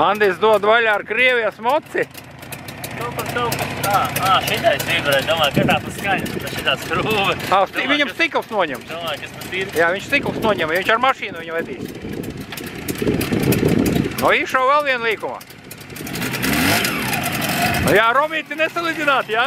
Andis dod vaļā ar Krievijas moci. Kaut kas. Šitais vibrē, domāju, ka tā pa skaņa. Šitās krūve. Viņam stikls noņems. Domāju, kas tas ir. Jā, viņš stikls noņem, viņš ar mašīnu viņu vedīs. No īšo vēl vienu līkumu. Jā, Romīti nesalidināt, jā?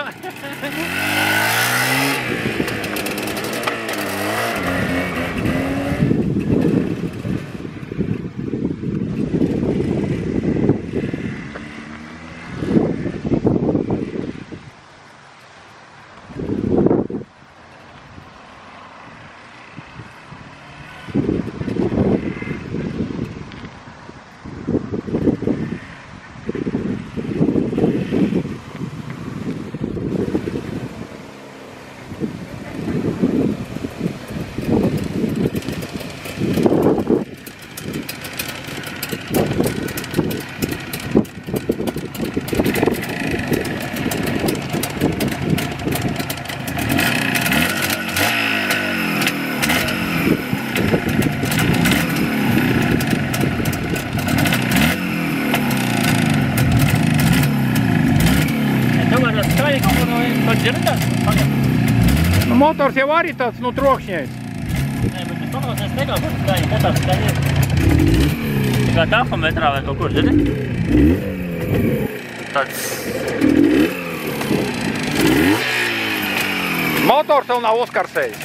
Nu, motors jau arī tāds, nu, trokšņais. Nē, bet es paklausies nekā, kur skaņa, motors skaņa ir. Tā kā tafometrā vai kaut kur, zini? Tāds... Motors vēl nav uzkarsējis.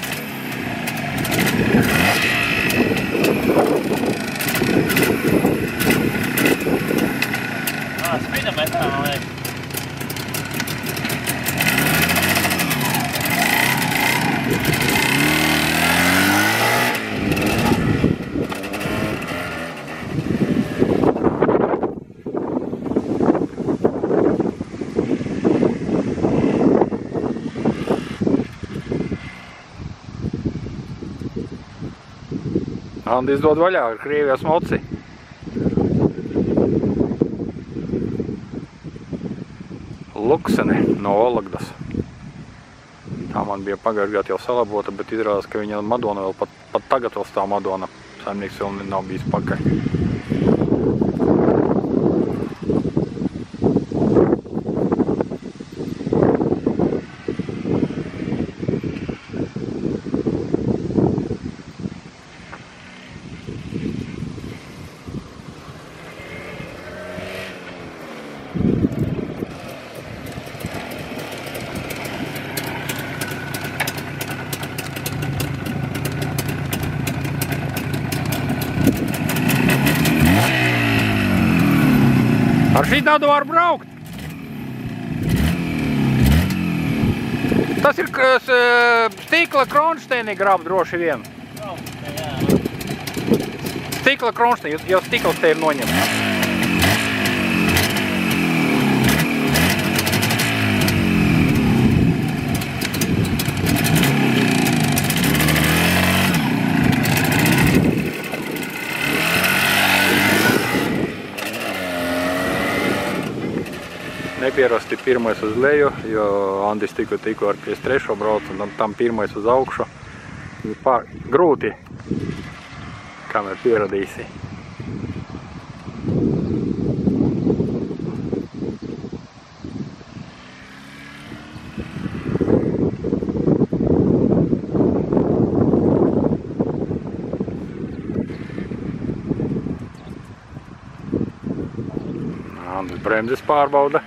Spidometrā, man liekas. Andis dod vaļā ar Krievijas moci. Luksene no Olagdas. Tā man bija pagājušajā jau salabota, bet izrādās, ka viņa Madona vēl pat tagad vēl stāv Madona. Saimnieks vēl nav bijis pakaļ. Ar šitādu var braukt. Tas ir stikla kronšteini grab droši vien. Stikla kronšteini, jau stikls te ir noņemts. Nepierasti pirmais uz leju, jo Andis tikko ar 53. brauc, un tam pirmais uz augšu. Grūti, kamēr pieradīsi. Andis bremzes pārbauda.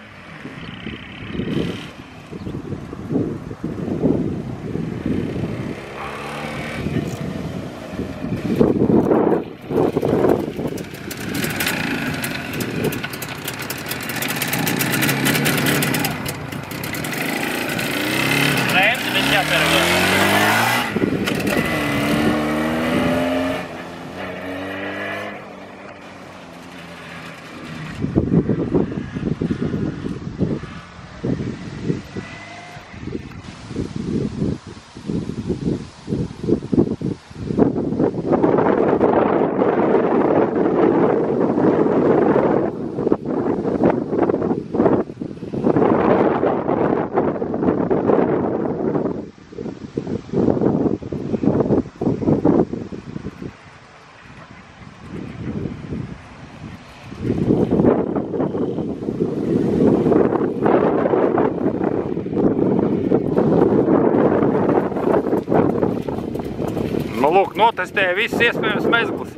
Nu, lūk, notestēja viss iespējams mezglis.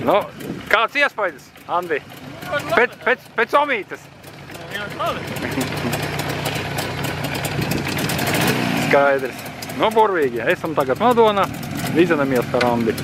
Nu, kāds iespējas, Andi? Pēc omītes. Skaidrs. Nu, burvīgi. Esam tagad Madonā. Vizinamies ar Andi.